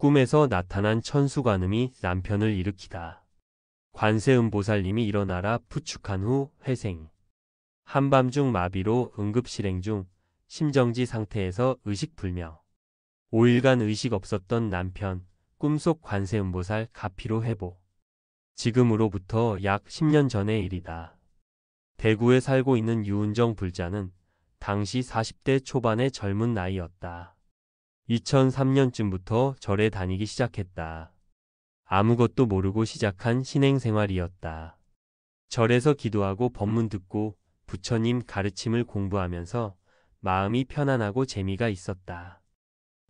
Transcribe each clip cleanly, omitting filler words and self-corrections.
꿈에서 나타난 천수관음이 남편을 일으키다. 관세음보살님이 일어나라 부축한 후 회생. 한밤중 마비로 응급실행 중 심정지 상태에서 의식불명. 5일간 의식 없었던 남편, 꿈속 관세음보살 가피로 회복. 지금으로부터 약 10년 전의 일이다. 대구에 살고 있는 유은정 불자는 당시 40대 초반의 젊은 나이였다. 2003년쯤부터 절에 다니기 시작했다. 아무것도 모르고 시작한 신행생활이었다. 절에서 기도하고 법문 듣고 부처님 가르침을 공부하면서 마음이 편안하고 재미가 있었다.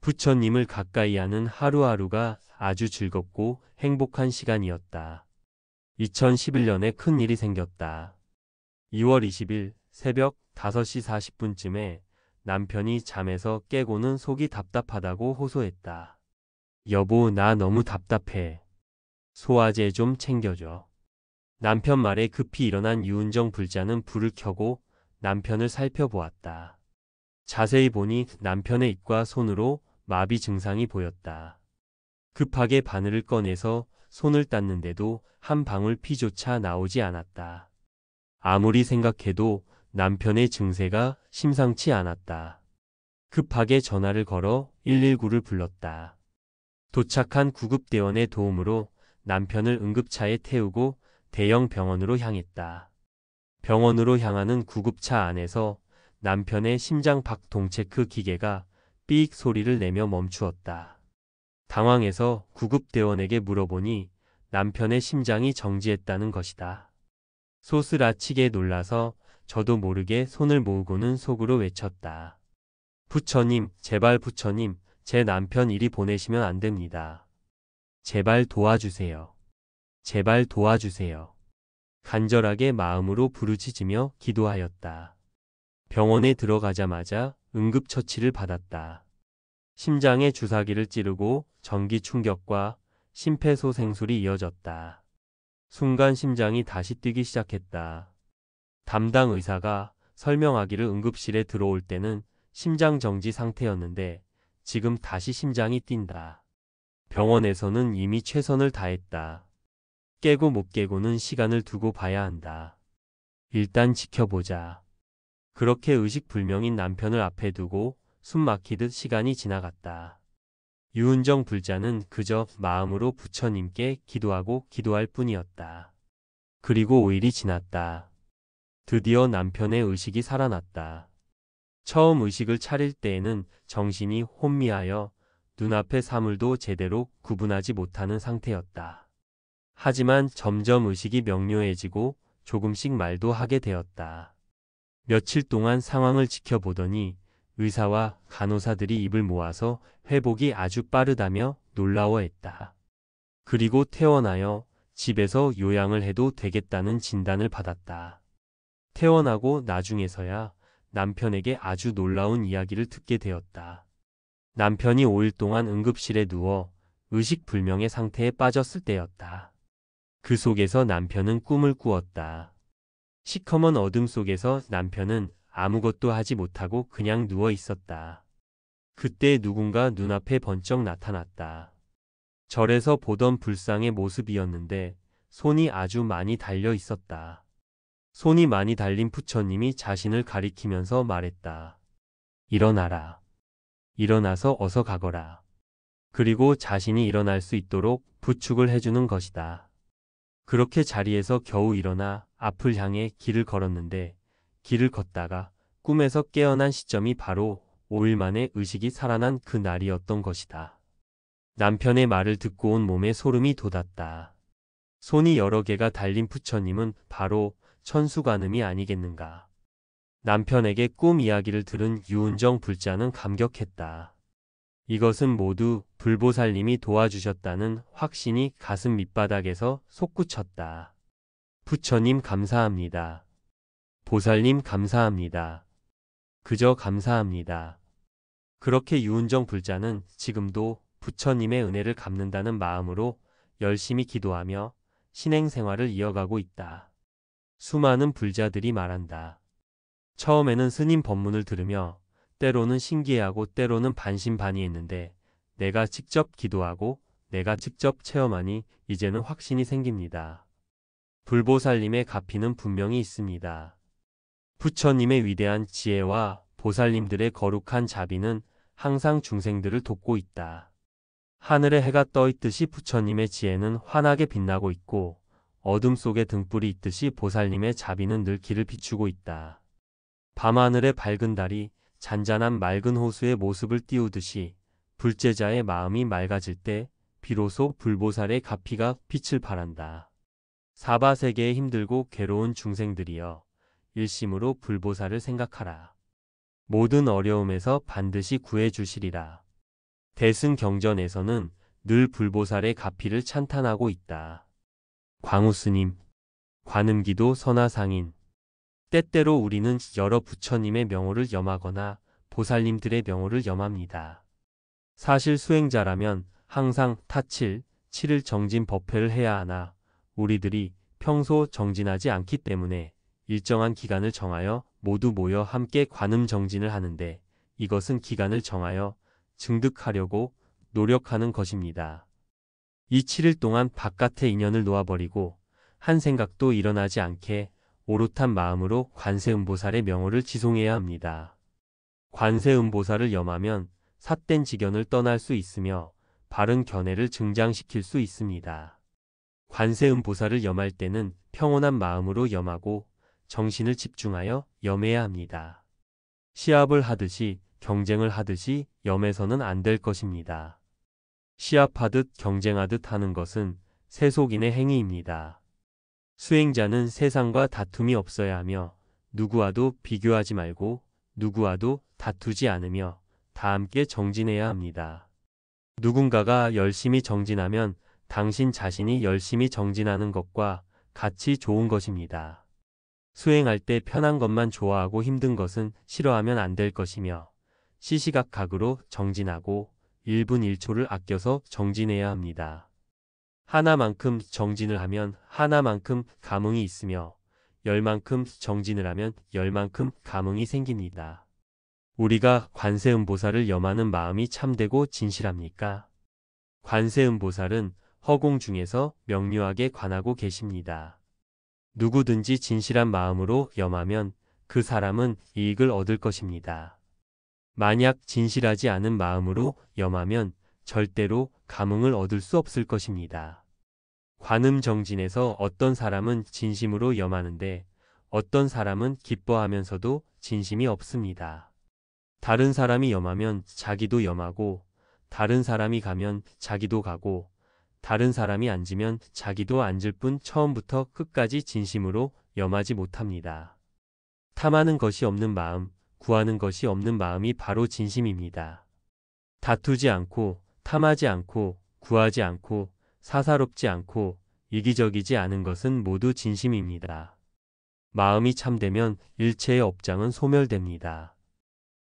부처님을 가까이 하는 하루하루가 아주 즐겁고 행복한 시간이었다. 2011년에 큰 일이 생겼다. 2월 20일 새벽 5시 40분쯤에 남편이 잠에서 깨고는 속이 답답하다고 호소했다. 여보, 나 너무 답답해. 소화제 좀 챙겨줘. 남편 말에 급히 일어난 유은정 불자는 불을 켜고 남편을 살펴보았다. 자세히 보니 남편의 입과 손으로 마비 증상이 보였다. 급하게 바늘을 꺼내서 손을 땄는데도 한 방울 피조차 나오지 않았다. 아무리 생각해도 남편의 증세가 심상치 않았다. 급하게 전화를 걸어 119를 불렀다. 도착한 구급대원의 도움으로 남편을 응급차에 태우고 대형 병원으로 향했다. 병원으로 향하는 구급차 안에서 남편의 심장 박동체크 기계가 삑 소리를 내며 멈추었다. 당황해서 구급대원에게 물어보니 남편의 심장이 정지했다는 것이다. 소스라치게 놀라서 저도 모르게 손을 모으고는 속으로 외쳤다. 부처님, 제발 부처님, 제 남편 이리 보내시면 안 됩니다. 제발 도와주세요. 제발 도와주세요. 간절하게 마음으로 부르짖으며 기도하였다. 병원에 들어가자마자 응급처치를 받았다. 심장에 주사기를 찌르고 전기 충격과 심폐소생술이 이어졌다. 순간 심장이 다시 뛰기 시작했다. 담당 의사가 설명하기를 응급실에 들어올 때는 심장 정지 상태였는데 지금 다시 심장이 뛴다. 병원에서는 이미 최선을 다했다. 깨고 못 깨고는 시간을 두고 봐야 한다. 일단 지켜보자. 그렇게 의식불명인 남편을 앞에 두고 숨 막히듯 시간이 지나갔다. 유은정 불자는 그저 마음으로 부처님께 기도하고 기도할 뿐이었다. 그리고 5일이 지났다. 드디어 남편의 의식이 살아났다. 처음 의식을 차릴 때에는 정신이 혼미하여 눈앞의 사물도 제대로 구분하지 못하는 상태였다. 하지만 점점 의식이 명료해지고 조금씩 말도 하게 되었다. 며칠 동안 상황을 지켜보더니 의사와 간호사들이 입을 모아서 회복이 아주 빠르다며 놀라워했다. 그리고 퇴원하여 집에서 요양을 해도 되겠다는 진단을 받았다. 퇴원하고 나중에서야 남편에게 아주 놀라운 이야기를 듣게 되었다. 남편이 5일 동안 응급실에 누워 의식불명의 상태에 빠졌을 때였다. 그 속에서 남편은 꿈을 꾸었다. 시커먼 어둠 속에서 남편은 아무것도 하지 못하고 그냥 누워 있었다. 그때 누군가 눈앞에 번쩍 나타났다. 절에서 보던 불상의 모습이었는데 손이 아주 많이 달려 있었다. 손이 많이 달린 부처님이 자신을 가리키면서 말했다. 일어나라. 일어나서 어서 가거라. 그리고 자신이 일어날 수 있도록 부축을 해주는 것이다. 그렇게 자리에서 겨우 일어나 앞을 향해 길을 걸었는데 길을 걷다가 꿈에서 깨어난 시점이 바로 5일 만에 의식이 살아난 그 날이었던 것이다. 남편의 말을 듣고 온 몸에 소름이 돋았다. 손이 여러 개가 달린 부처님은 바로 천수관음이 아니겠는가. 남편에게 꿈 이야기를 들은 유은정 불자는 감격했다. 이것은 모두 불보살님이 도와주셨다는 확신이 가슴 밑바닥에서 솟구쳤다. 부처님 감사합니다. 보살님 감사합니다. 그저 감사합니다. 그렇게 유은정 불자는 지금도 부처님의 은혜를 갚는다는 마음으로 열심히 기도하며 신행생활을 이어가고 있다. 수많은 불자들이 말한다. 처음에는 스님 법문을 들으며 때로는 신기해하고 때로는 반신반의했는데 내가 직접 기도하고 내가 직접 체험하니 이제는 확신이 생깁니다. 불보살님의 가피는 분명히 있습니다. 부처님의 위대한 지혜와 보살님들의 거룩한 자비는 항상 중생들을 돕고 있다. 하늘에 해가 떠 있듯이 부처님의 지혜는 환하게 빛나고 있고 어둠 속에 등불이 있듯이 보살님의 자비는 늘 길을 비추고 있다. 밤하늘의 밝은 달이 잔잔한 맑은 호수의 모습을 띄우듯이 불제자의 마음이 맑아질 때 비로소 불보살의 가피가 빛을 발한다. 사바세계에 힘들고 괴로운 중생들이여 일심으로 불보살을 생각하라. 모든 어려움에서 반드시 구해주시리라. 대승경전에서는 늘 불보살의 가피를 찬탄하고 있다. 광우스님, 관음기도 선화상인. 때때로 우리는 여러 부처님의 명호를 염하거나 보살님들의 명호를 염합니다. 사실 수행자라면 항상 타칠, 7일 정진 법회를 해야 하나 우리들이 평소 정진하지 않기 때문에 일정한 기간을 정하여 모두 모여 함께 관음 정진을 하는데 이것은 기간을 정하여 증득하려고 노력하는 것입니다. 이 7일 동안 바깥의 인연을 놓아버리고 한 생각도 일어나지 않게 오롯한 마음으로 관세음보살의 명호를 지송해야 합니다. 관세음보살을 염하면 삿된 지견을 떠날 수 있으며 바른 견해를 증장시킬 수 있습니다. 관세음보살을 염할 때는 평온한 마음으로 염하고 정신을 집중하여 염해야 합니다. 시합을 하듯이 경쟁을 하듯이 염해서는 안 될 것입니다. 시합하듯 경쟁하듯 하는 것은 세속인의 행위입니다. 수행자는 세상과 다툼이 없어야 하며 누구와도 비교하지 말고 누구와도 다투지 않으며 다 함께 정진해야 합니다. 누군가가 열심히 정진하면 당신 자신이 열심히 정진하는 것과 같이 좋은 것입니다. 수행할 때 편한 것만 좋아하고 힘든 것은 싫어하면 안 될 것이며 시시각각으로 정진하고 1분 1초를 아껴서 정진해야 합니다. 하나만큼 정진을 하면 하나만큼 감흥이 있으며 10만큼 정진을 하면 10만큼 감흥이 생깁니다. 우리가 관세음보살을 염하는 마음이 참되고 진실합니까? 관세음보살은 허공 중에서 명료하게 관하고 계십니다. 누구든지 진실한 마음으로 염하면 그 사람은 이익을 얻을 것입니다. 만약 진실하지 않은 마음으로 염하면 절대로 감흥을 얻을 수 없을 것입니다. 관음정진에서 어떤 사람은 진심으로 염하는데 어떤 사람은 기뻐하면서도 진심이 없습니다. 다른 사람이 염하면 자기도 염하고 다른 사람이 가면 자기도 가고 다른 사람이 앉으면 자기도 앉을 뿐 처음부터 끝까지 진심으로 염하지 못합니다. 탐하는 것이 없는 마음, 구하는 것이 없는 마음이 바로 진심입니다. 다투지 않고 탐하지 않고 구하지 않고 사사롭지 않고 이기적이지 않은 것은 모두 진심입니다. 마음이 참되면 일체의 업장은 소멸됩니다.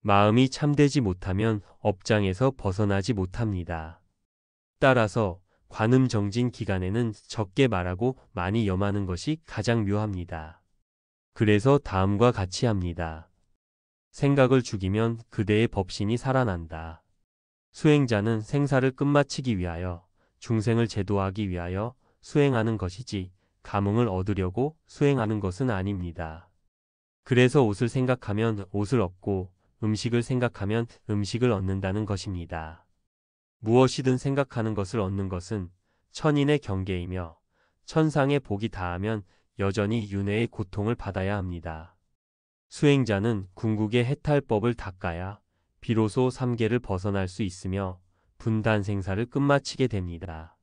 마음이 참되지 못하면 업장에서 벗어나지 못합니다. 따라서 관음정진 기간에는 적게 말하고 많이 염하는 것이 가장 묘합니다. 그래서 다음과 같이 합니다. 생각을 죽이면 그대의 법신이 살아난다. 수행자는 생사를 끝마치기 위하여 중생을 제도하기 위하여 수행하는 것이지 감흥을 얻으려고 수행하는 것은 아닙니다. 그래서 옷을 생각하면 옷을 얻고 음식을 생각하면 음식을 얻는다는 것입니다. 무엇이든 생각하는 것을 얻는 것은 천인의 경계이며 천상의 복이 다하면 여전히 윤회의 고통을 받아야 합니다. 수행자는 궁극의 해탈법을 닦아야 비로소 삼계를 벗어날 수 있으며 분단 생사를 끝마치게 됩니다.